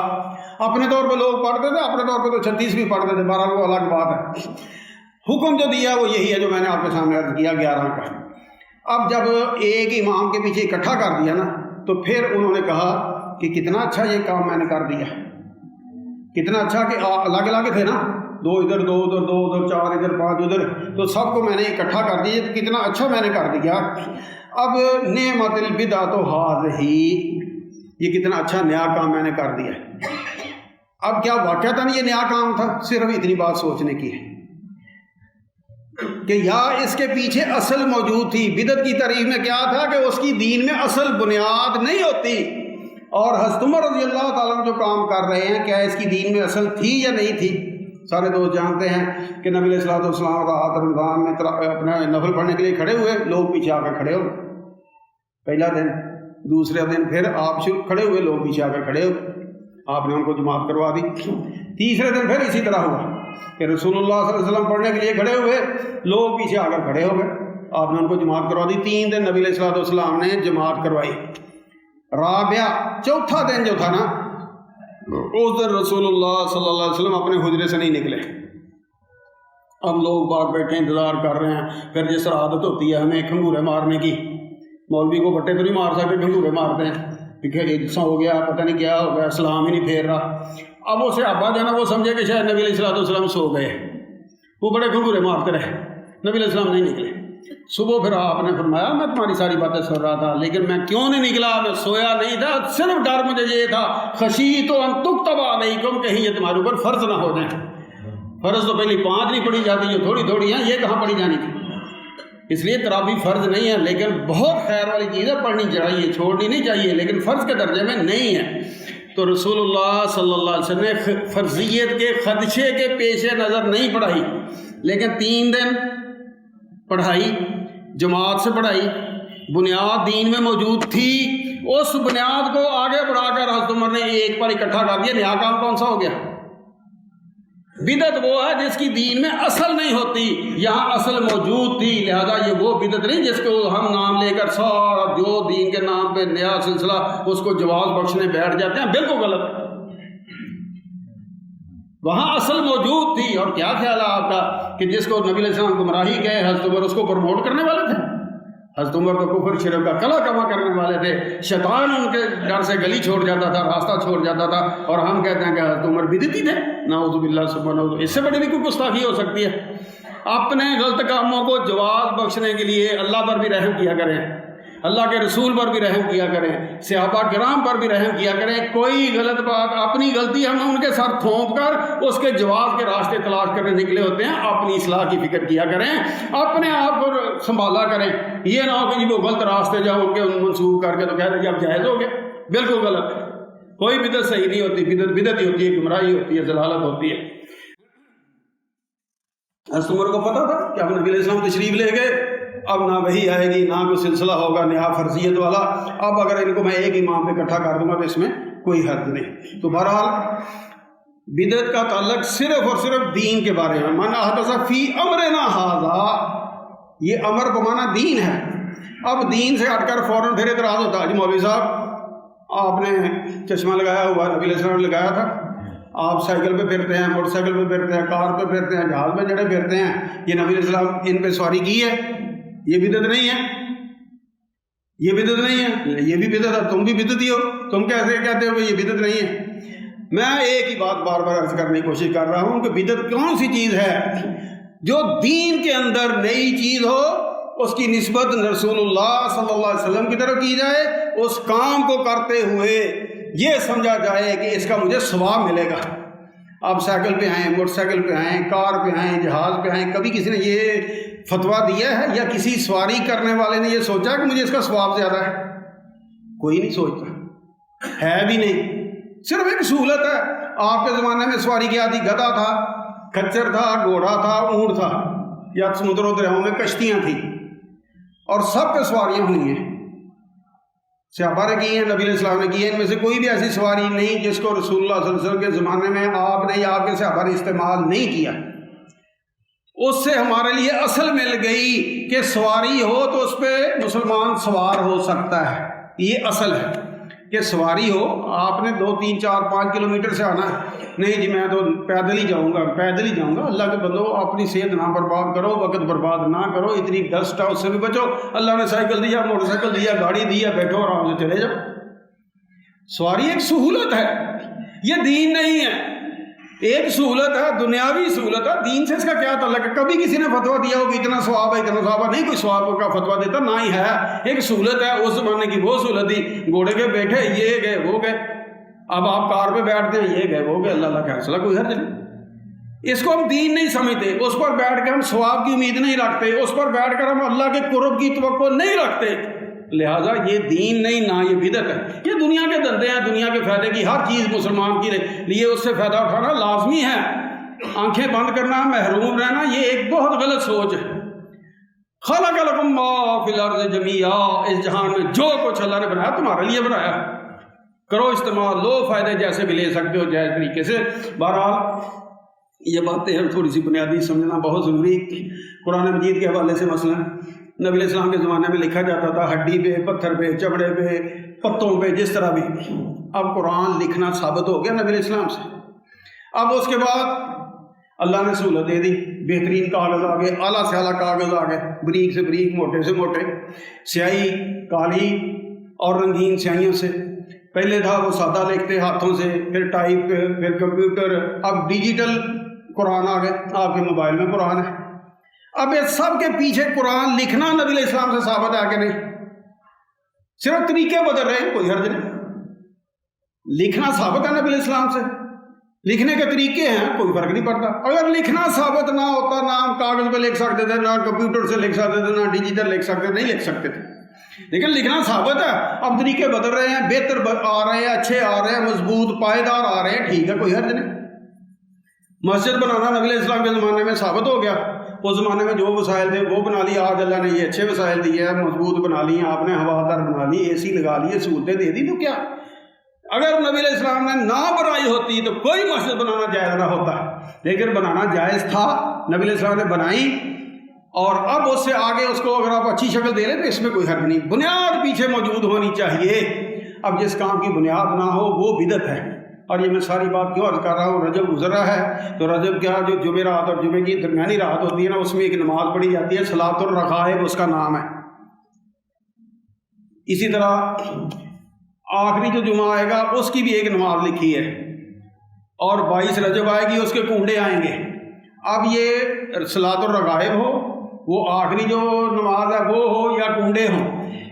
اپنے طور پہ لوگ پڑھتے تھے، اپنے طور پہ تو 36 بھی پڑھتے تھے، 12 وہ الگ بات ہے۔ حکم جو دیا وہ یہی ہے جو میں نے آپ کے سامنے عرض کیا 11 کا۔ اب جب ایک امام کے پیچھے اکٹھا کر دیا نا تو پھر انہوں نے کہا کہ کتنا اچھا یہ کام میں نے کر دیا، کتنا اچھا کہ الگ الگ تھے نا، دو ادھر دو ادھر دو ادھر، 4 ادھر 5 ادھر، تو سب کو میں نے اکٹھا کر دیا، تو کتنا اچھا میں نے کر دیا۔ اب نعمت البدعۃ ھذہ، یہ کتنا اچھا نیا کام میں نے کر دیا۔ اب کیا واقعتاً یہ نیا کام تھا؟ صرف اتنی بات سوچنے کی ہے کہ یا اس کے پیچھے اصل موجود تھی۔ بدعت کی تعریف میں کیا تھا کہ اس کی دین میں اصل بنیاد نہیں ہوتی، اور حضرت عمر رضی اللہ تعالیٰ جو کام کر رہے ہیں کیا اس کی دین میں اصل تھی یا نہیں تھی؟ سارے دوست جانتے ہیں کہ نبی علیہ الصلوۃ والسلام رات رمضان میں اپنا نفل پڑھنے کے لیے کھڑے ہوئے، لوگ پیچھے آ کر کھڑے ہو، پہلا دن، دوسرے دن پھر آپ کھڑے ہوئے، لوگ پیچھے آ کر کھڑے ہو، آپ نے ان کو جماعت کروا دی۔ تیسرے دن پھر اسی طرح ہوا کہ رسول اللہ صلی اللہ علیہ وسلم پڑھنے کے لیے کھڑے ہوئے، لوگ پیچھے آ کر کھڑے ہو گئے، آپ نے ان کو جماعت کروا دی۔ 3 دن نبی علیہ الصلوۃ والسلام نے جماعت کروائی۔ رابعہ، چوتھا دن جو تھا نا، اس دن رسول اللہ صلی اللہ علیہ وسلم اپنے حجرے سے نہیں نکلے۔ اب لوگ باغ بیٹھے انتظار کر رہے ہیں، پھر جس طرح عادت ہوتی ہے ہمیں کھنگورے مارنے کی، مولوی کو بٹے تو نہیں مار سکتے، کھنگورے مارتے ہیں کہ خیریت ہو گیا، پتہ نہیں کیا ہو گیا، سلام ہی نہیں پھیر رہا۔ اب وہ صحابہ جو ہے نا وہ سمجھے کہ شاید نبی علیہ الصلوۃ والسلام سو گئے، وہ بڑے گھنگورے مارتے رہے، نبی علیہ السلام نہیں نکلے۔ صبح پھر آپ نے فرمایا میں تمہاری ساری باتیں سن رہا تھا لیکن میں کیوں نہیں نکلا، میں سویا نہیں تھا، صرف ڈر مجھے یہ تھا خشیت ان تکتب علیکم، کہیں یہ تمہارے اوپر فرض نہ ہو جائیں۔ فرض تو پہلی 5 نہیں پڑھی جاتی، جو تھوڑی تھوڑی ہیں یہ کہاں پڑھی جانی تھی۔ اس لیے تراویح فرض نہیں ہے، لیکن بہت خیر والی چیز ہے، پڑھنی چاہیے، چھوڑنی نہیں چاہیے، لیکن فرض کے درجے میں نہیں ہے۔ تو رسول اللہ صلی اللہ علیہ وسلم نے فرضیت کے خدشے کے پیش نظر نہیں پڑھائی، لیکن 3 دن پڑھائی، جماعت سے پڑھائی، بنیاد دین میں موجود تھی، اس بنیاد کو آگے بڑھا کر حضرت عمر نے ایک پر اکٹھا کر دیا۔ نیا کام کون سا ہو گیا؟ بدعت وہ ہے جس کی دین میں اصل نہیں ہوتی، یہاں اصل موجود تھی، لہذا یہ وہ بدعت نہیں جس کو ہم نام لے کر سارا جو دین کے نام پہ نیا سلسلہ اس کو جواز بخشنے بیٹھ جاتے ہیں، بالکل غلط۔ وہاں اصل موجود تھی۔ اور کیا خیال ہے آپ کا کہ جس کو نبی علیہ السلام گمراہی کہے، حضرت عمر اس کو پروموٹ کرنے والے تھے؟ حضرت عمر تو کفر شرک کا کلا کما کرنے والے تھے، شیطان ان کے ڈر سے گلی چھوڑ جاتا تھا، راستہ چھوڑ جاتا تھا، اور ہم کہتے ہیں کہ حضرت عمر بدعتی تھے۔ نعوذ باللہ سبحانہ اللہ، اس سے بڑی بھی کوئی گستاخی ہو سکتی ہے؟ اپنے غلط کاموں کو جواز بخشنے کے لیے اللہ پر بھی رحم کیا کریں، اللہ کے رسول پر بھی رحم کیا کریں، صحابہ کرام پر بھی رحم کیا کریں۔ کوئی غلط بات، اپنی غلطی ہم ان کے ساتھ تھوپ کر اس کے جواز کے راستے تلاش کرنے نکلے ہوتے ہیں۔ اپنی اصلاح کی فکر کیا کریں، اپنے آپ کو سنبھالا کریں۔ یہ نہ ہو کہ وہ غلط راستے جاؤ ان کے منسوخ کر کے تو کہہ دیں کہ اب جائز ہو گیا، بالکل غلط ہے۔ کوئی بدعت صحیح نہیں ہوتی، بدعت ہی ہوتی ہے، گمراہی ہوتی ہے، ضلالت ہوتی ہے۔ حضرت عمر کو پتا تھا کہ اب نبی علیہ السلام تشریف لے گئے، اب نہ وہی آئے گی، نہ کوئی سلسلہ ہوگا نیا فرضیت والا، اب اگر ان کو میں ایک امام پہ اکٹھا کر دوں گا تو اس میں کوئی حرج نہیں۔ تو بہرحال بدعت کا تعلق صرف اور صرف دین کے بارے میں، من احدث فی امرنا ھذا، یہ امر بمانا دین ہے۔ اب دین سے ہٹ کر فوراً پھر اعتراض ہوتا ہے، جی مولوی صاحب آپ نے چشمہ لگایا ہوا، نبی علیہ السلام نے لگایا تھا، آپ سائیکل پہ پھرتے ہیں، موٹر سائیکل پہ پھرتے ہیں، کار پہ پھرتے ہیں، جہاز پہ چڑھے پھرتے ہیں، یہ نبی علیہ السلام ان پہ سواری کی ہے، یہ بدعت نہیں ہے، یہ بدعت نہیں ہے، یہ بھی بدعت ہے، تم بھی بدعتی ہو، تم کیسے کہتے ہو کہ یہ بدعت نہیں ہے؟ میں ایک ہی بات بار بار عرض کرنے کی کوشش کر رہا ہوں کہ بدعت کون سی چیز ہے؟ جو دین کے اندر نئی چیز ہو، اس کی نسبت رسول اللہ صلی اللہ علیہ وسلم کی طرف کی جائے، اس کام کو کرتے ہوئے یہ سمجھا جائے کہ اس کا مجھے ثواب ملے گا۔ آپ سائیکل پہ آئیں، موٹر سائیکل پہ آئیں، کار پہ آئیں، جہاز پہ آئیں، کبھی کسی نے یہ فتویٰ دیا ہے یا کسی سواری کرنے والے نے یہ سوچا کہ مجھے اس کا ثواب زیادہ ہے؟ کوئی نہیں سوچتا، ہے بھی نہیں، صرف ایک سہولت ہے۔ آپ کے زمانے میں سواری کی آتی گدھا تھا، کچر تھا، گھوڑا تھا، اونٹ تھا، یا سمندر و دریاؤں میں کشتیاں تھیں، اور سب پہ سواریاں ہوئی ہیں، صحابہ نے کی ہیں، نبی علیہ السلام نے کی ہے، ان میں سے کوئی بھی ایسی سواری نہیں جس کو رسول اللہ صلی اللہ علیہ وسلم کے زمانے میں آپ نے یا آپ کے صحابہ نے استعمال نہیں کیا۔ اس سے ہمارے لیے اصل مل گئی کہ سواری ہو تو اس پہ مسلمان سوار ہو سکتا ہے، یہ اصل ہے کہ سواری ہو۔ آپ نے 2 3 4 5 کلومیٹر سے آنا ہے، نہیں جی میں تو پیدل ہی جاؤں گا، پیدل ہی جاؤں گا۔ اللہ کے بندو، اپنی صحت نہ برباد کرو، وقت برباد نہ کرو، اتنی ڈسٹ ہے اس سے بھی بچو۔ اللہ نے سائیکل دیا، موٹر سائیکل دیا، گاڑی دیا، بیٹھو آرام سے چلے جاؤ۔ سواری ایک سہولت ہے، یہ دین نہیں ہے، ایک سہولت ہے، دنیاوی سہولت ہے۔ دین سے اس کا کیا تعلق ہے؟ کبھی کسی نے فتویٰ دیا ہو کہ اتنا ثواب ہے، اتنا ثواب ہے؟ نہیں، کوئی ثواب کا فتویٰ دیتا نہ ہی ہے، ایک سہولت ہے۔ اس زمانے کی وہ سہولت تھی، گھوڑے کے بیٹھے، یہ گئے وہ گئے۔ اب آپ کار پہ بیٹھتے ہیں، یہ گئے وہ گئے، اللہ کا فیصلہ، کوئی حرج نہیں۔ اس کو ہم دین نہیں سمجھتے، اس پر بیٹھ کے ہم ثواب کی امید نہیں رکھتے، اس پر بیٹھ کر ہم اللہ کے قرب کی توقع نہیں رکھتے، لہٰذا یہ دین نہیں، نہ یہ بدعت ہے۔ یہ دنیا کے دندے ہیں، دنیا کے فائدے کی ہر چیز مسلمان کے لیے اس سے فائدہ اٹھانا لازمی ہے۔ آنکھیں بند کرنا، محروم رہنا، یہ ایک بہت غلط سوچ ہے۔ خلق لکم ما فی الارض جمیعا، اس جہان میں جو کچھ اللہ نے بنایا تمہارے لیے بنایا، کرو استعمال، لو فائدے جیسے بھی لے سکتے ہو جائز طریقے سے۔ بہرحال یہ باتیں ہیں تھوڑی سی بنیادی سمجھنا بہت ضروری۔ قرآن مجید کے حوالے سے مثلا نبی علیہ السلام کے زمانے میں لکھا جاتا تھا ہڈی پہ، پتھر پہ، چمڑے پہ، پتوں پہ، جس طرح بھی۔ اب قرآن لکھنا ثابت ہو گیا نبی علیہ السلام سے۔ اب اس کے بعد اللہ نے سہولت دے دی، بہترین کاغذ آ گئے، اعلیٰ سے اعلیٰ کاغذ آ گئے، بریک سے بریک، موٹے سے موٹے، سیاہی کالی اور رنگین سیاہیوں سے۔ پہلے تھا وہ سادہ لکھتے ہاتھوں سے، پھر ٹائپ، پھر کمپیوٹر، اب ڈیجیٹل قرآن آ گئے، آپ کے موبائل میں قرآن ہے۔ اب اس سب کے پیچھے قرآن لکھنا نبی علیہ السلام سے ثابت ہے کہ نہیں؟ صرف طریقے بدل رہے ہیں، کوئی حرج نہیں، لکھنا ثابت ہے نبی علیہ السلام سے، لکھنے کے طریقے ہیں، کوئی فرق نہیں پڑتا۔ اگر لکھنا ثابت نہ ہوتا، نہ ہم کاغذ پہ لکھ سکتے تھے، نہ کمپیوٹر سے لکھ سکتے تھے، نہ ڈیجیٹل لکھ سکتے، نہیں لکھ سکتے تھے۔ لیکن لکھنا ثابت ہے، اب طریقے بدل رہے ہیں، بہتر آ رہے ہیں، اچھے آ رہے ہیں، مضبوط پائیدار آ رہے ہیں، ٹھیک ہے، کوئی حرج نہیں۔ مسجد بنانا نبی علیہ السلام کے زمانے میں ثابت ہو گیا، اس زمانے میں جو وسائل تھے وہ بنا لی، آج اللہ نے یہ اچھے وسائل دیے ہیں، مضبوط بنا لی ہیں، آپ نے ہوادار بنا لی، اے سی لگا لی، سہولتیں دے دی، تو کیا اگر نبی علیہ السلام نے نہ بنائی ہوتی تو کوئی مسجد بنانا جائز نہ ہوتا، لیکن بنانا جائز تھا، نبی علیہ السلام نے بنائی، اور اب اس سے آگے اس کو اگر آپ اچھی شکل دے لیں تو اس میں کوئی حرج نہیں، بنیاد پیچھے موجود ہونی چاہیے۔ اب جس کام کی بنیاد نہ ہو وہ بدعت ہے۔ اور یہ میں ساری بات کیوں عرض کر رہا ہوں، رجب گزر رہا ہے تو رجب کیا جو جمعرات اور جمعے کی درمیانی رات ہوتی ہے نا، اس میں ایک نماز پڑھی جاتی ہے، صلاۃ الرغائب اس کا نام ہے۔ اسی طرح آخری جو جمعہ آئے گا اس کی بھی ایک نماز لکھی ہے، اور 22 رجب آئے گی، اس کے کنڈے آئیں گے۔ اب یہ صلاۃ الرغائب ہو، وہ آخری جو نماز ہے وہ ہو، یا کنڈے ہوں،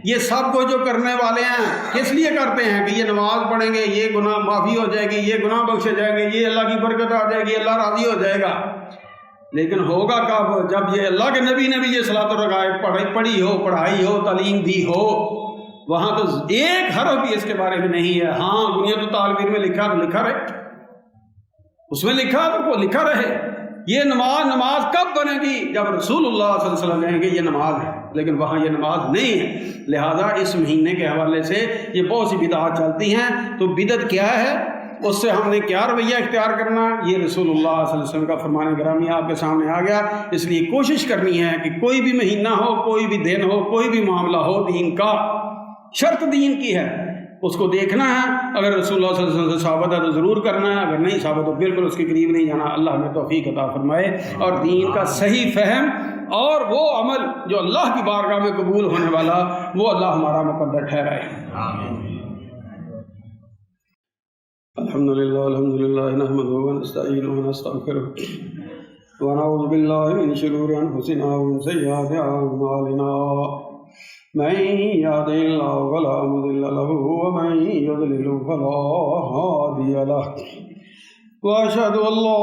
یہ سب کو جو کرنے والے ہیں کس لیے کرتے ہیں کہ یہ نماز پڑھیں گے، یہ گناہ معافی ہو جائے گی، یہ گناہ بخشے جائیں گے، یہ اللہ کی برکت آ جائے گی، اللہ راضی ہو جائے گا۔ لیکن ہوگا کب؟ جب یہ اللہ کے نبی نے بھی یہ صلاۃ الرغائب پڑھی ہو، پڑھائی ہو، تعلیم دی ہو۔ وہاں تو ایک حرف بھی اس کے بارے میں نہیں ہے۔ ہاں بنیاد الطالب علم میں لکھا تو لکھا رہے، اس میں لکھا تو وہ لکھا رہے۔ یہ نماز کب بنے گی؟ جب رسول اللہ صلی اللہ علیہ وسلم کہیں گے یہ نماز ہے، لیکن وہاں یہ نماز نہیں ہے۔ لہذا اس مہینے کے حوالے سے یہ بہت سی بدعات چلتی ہیں، تو بدعت کیا ہے، اس سے ہم نے کیا رویہ اختیار کرنا، یہ رسول اللہ صلی اللہ علیہ وسلم کا فرمان گرامی آپ کے سامنے آ گیا۔ اس لیے کوشش کرنی ہے کہ کوئی بھی مہینہ ہو، کوئی بھی دن ہو، کوئی بھی معاملہ ہو، دین کا شرط دین کی ہے، اس کو دیکھنا ہے۔ اگر رسول اللہ صلی اللہ علیہ وسلم سے ثابت ہے تو ضرور کرنا ہے، اگر نہیں ثابت تو بالکل اس کے قریب نہیں جانا۔ اللہ ہمیں توفیق عطا فرمائے، اور دین کا صحیح فہم اور وہ عمل جو اللہ کی بارگاہ میں قبول ہونے والا، وہ اللہ ہمارا مقدر ٹھہرائے۔ الحمدللہ نحمدہ ونستعینہ ونستغفرہ ونعوذ باللہ من شرور انفسنا ومن سیئات اعمالنا، من يهد الله فلا مضل له ومن يضلل فلا هادي له، وأشهد أن لا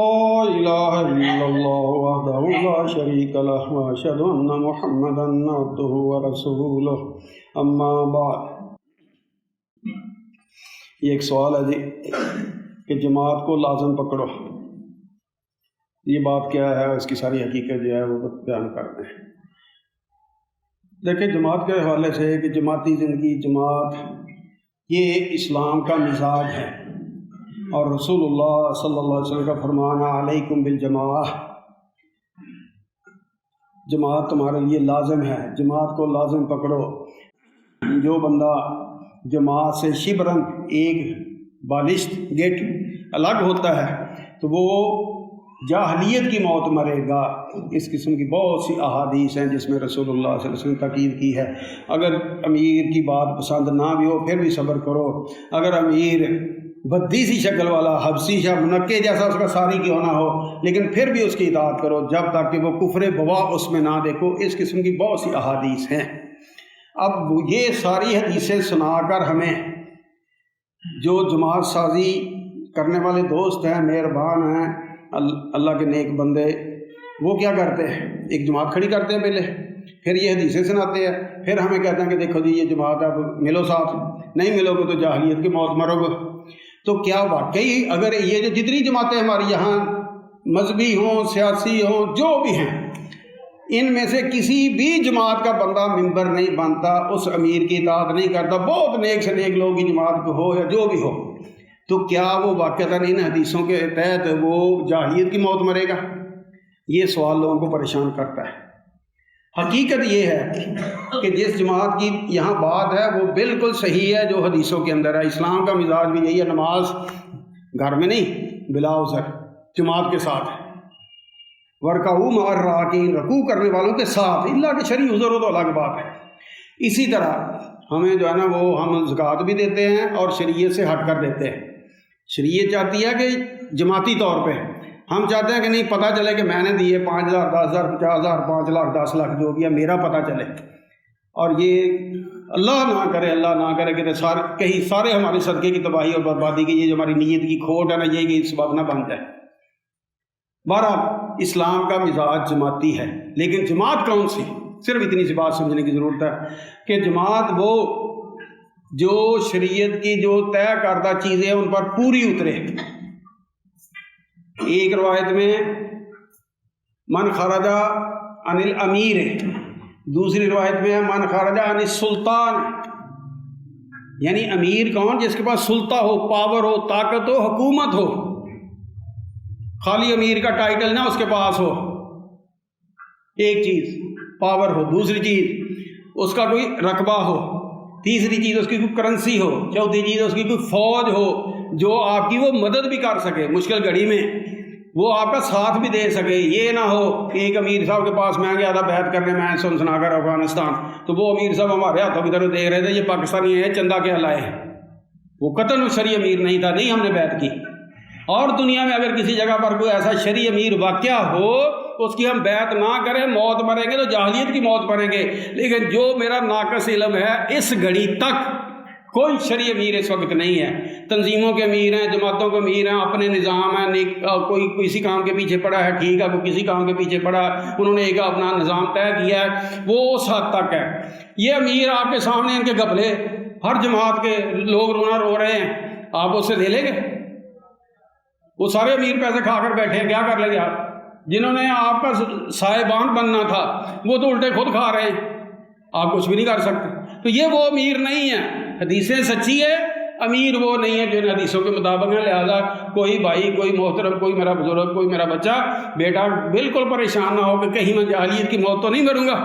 إله إلا الله وحده لا شريك له، وأشهد أن محمدا عبده ورسوله، أما بعد۔ یہ ایک سوال ہے جی کہ جماعت کو لازم پکڑو، یہ بات کیا ہے، اس کی ساری حقیقت جو ہے وہ بیان کرتے ہیں۔ دیکھیں جماعت کے حوالے سے کہ جماعتی زندگی، جماعت یہ اسلام کا مزاج ہے، اور رسول اللہ صلی اللہ علیہ وسلم کا فرمان ہے علیکم بالجماعہ، جماعت تمہارے لیے لازم ہے، جماعت کو لازم پکڑو۔ جو بندہ جماعت سے شبرن ایک بالشت گیٹ الگ ہوتا ہے تو وہ جاہلیت کی موت مرے گا۔ اس قسم کی بہت سی احادیث ہیں جس میں رسول اللہ صلی اللہ علیہ وسلم نے تاکید کی ہے۔ اگر امیر کی بات پسند نہ بھی ہو پھر بھی صبر کرو، اگر امیر بدی سی شکل والا، حبشی یا منکے جیسا اس کا ساری کیوں نہ ہو، لیکن پھر بھی اس کی اطاعت کرو جب تک کہ وہ کفر بواح اس میں نہ دیکھو۔ اس قسم کی بہت سی احادیث ہیں۔ اب یہ ساری حدیثیں سنا کر ہمیں جو جماعت سازی کرنے والے دوست ہیں، مہربان ہیں، اللہ کے نیک بندے، وہ کیا کرتے ہیں، ایک جماعت کھڑی کرتے ہیں پہلے، پھر یہ حدیثیں سناتے ہیں، پھر ہمیں کہتے ہیں کہ دیکھو جی یہ جماعت ہے، اب ملو ساتھ، نہیں ملو گے تو جاہلیت کی موت مرو گے۔ تو کیا واقعی اگر یہ جو جتنی جماعتیں ہماری یہاں مذہبی ہوں، سیاسی ہوں، جو بھی ہیں، ان میں سے کسی بھی جماعت کا بندہ ممبر نہیں بنتا، اس امیر کی اطاعت نہیں کرتا، بہت نیک سے نیک لوگ کی جماعت کو ہو یا جو بھی ہو، تو کیا وہ واقعتاً ان حدیثوں کے تحت وہ جاہلیت کی موت مرے گا؟ یہ سوال لوگوں کو پریشان کرتا ہے۔ حقیقت یہ ہے کہ جس جماعت کی یہاں بات ہے وہ بالکل صحیح ہے جو حدیثوں کے اندر ہے۔ اسلام کا مزاج بھی یہی ہے، نماز گھر میں نہیں، بلا عذر جماعت کے ساتھ، ورکعوا مع الراکعین، رکوع کرنے والوں کے ساتھ، اللہ کے شرعی عذر ہو تو الگ بات ہے۔ اسی طرح ہمیں جو ہے نا وہ ہم زکوٰۃ بھی دیتے ہیں اور شریعت سے ہٹ کر دیتے ہیں۔ شریعت چاہتی ہے کہ جماعتی طور پہ، ہم چاہتے ہیں کہ نہیں پتہ چلے کہ میں نے دیے 5,000 10,000 50,000 5 لاکھ 10 لاکھ جو بھی ہے میرا پتہ چلے، اور یہ اللہ نہ کرے کہ کہیں سارے ہمارے صدقے کی تباہی اور بربادی کی، یہ جو ہماری نیت کی کھوٹ ہے نا، یہ کہ سبب نہ بن جائے۔ بہرحال اسلام کا مزاج جماعتی ہے، لیکن جماعت کون سی؟ صرف اتنی سی بات سمجھنے کی ضرورت ہے کہ جماعت وہ جو شریعت کی جو طے کردہ چیزیں ان پر پوری اترے. ایک روایت میں من خرج عن الامیر ہے، دوسری روایت میں ہے من خرج عن السلطان، یعنی امیر کون؟ جس کے پاس سلطہ ہو، پاور ہو، طاقت ہو، حکومت ہو. خالی امیر کا ٹائٹل نہ اس کے پاس ہو. ایک چیز پاور ہو، دوسری چیز اس کا کوئی رقبہ ہو، تیسری چیز اس کی کوئی کرنسی ہو، چوتھی چیز اس کی کوئی فوج ہو جو آپ کی وہ مدد بھی کر سکے مشکل گھڑی میں، وہ آپ کا ساتھ بھی دے سکے. یہ نہ ہو کہ ایک امیر صاحب کے پاس میں گیا تھا بیعت کرنے میں سنا کر افغانستان، تو وہ امیر صاحب ہمارے ہاتھوں کی طرف دیکھ رہے تھے، یہ پاکستانی ہے چندہ کے لائے ہیں. وہ قطعاً شرعی امیر نہیں تھا، نہیں ہم نے بیعت کی. اور دنیا میں اگر کسی جگہ پر کوئی ایسا شرعی امیر واقعہ ہو اس کی ہم بیعت نہ کریں، موت مریں گے تو جاہلیت کی موت مریں گے. لیکن جو میرا ناقص علم ہے اس گھڑی تک کوئی شرعی امیر اس وقت نہیں ہے. تنظیموں کے امیر ہیں، جماعتوں کے امیر ہیں، اپنے نظام ہیں، کوئی کسی کام کے پیچھے پڑا ہے، ٹھیک ہے، کوئی کسی کام کے پیچھے پڑا ہے، انہوں نے ایک اپنا نظام طے کیا ہے، وہ اس حد تک ہے. یہ امیر آپ کے سامنے ان کے گھپلے، ہر جماعت کے لوگ رونا رو رہے ہیں، آپ اس سے لے لیں گے؟ وہ سارے امیر پیسے کھا کر بیٹھے ہیں، کیا کر لیں گے آپ؟ جنہوں نے آپ کا صاحبان بننا تھا وہ تو الٹے خود کھا رہے ہیں، آپ کچھ بھی نہیں کر سکتے. تو یہ وہ امیر نہیں ہے. حدیثیں سچی ہے، امیر وہ نہیں ہے جو ان حدیثوں کے مطابق ہے. لہذا کوئی بھائی، کوئی محترم، کوئی میرا بزرگ، کوئی میرا بچہ بیٹا بالکل پریشان نہ ہو کہ کہیں میں جاہلیت کی موت تو نہیں مروں گا.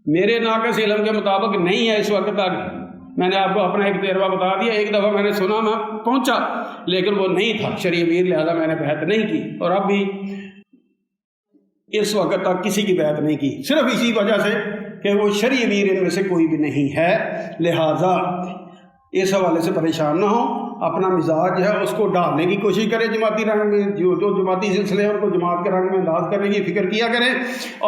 میرے ناقص علم کے مطابق نہیں ہے اس وقت تک. میں نے آپ کو اپنا ایک تجربہ بتا دیا. ایک دفعہ میں نے سنا، میں پہنچا لیکن وہ نہیں تھا شرعی امیر، لہذا میں نے بیعت نہیں کی، اور اب بھی اس وقت تک کسی کی بیعت نہیں کی، صرف اسی وجہ سے کہ وہ شرعی امیر ان میں سے کوئی بھی نہیں ہے. لہذا اس حوالے سے پریشان نہ ہوں. اپنا مزاج جو ہے اس کو ڈالنے کی کوشش کریں جماعتی رنگ میں، جو جماعتی سلسلے ہیں ان کو جماعت کے رنگ میں انداز کرنے کی فکر کیا کریں،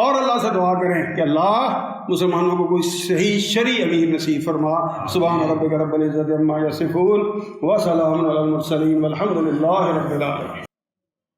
اور اللہ سے دعا کریں کہ اللہ مسلمانوں کو کوئی صحیح شرعی امیر نصیب فرما. سبحان ربک رب العزت عما یصفون وسلام علی المرسلین والحمد للہ رب العالمین.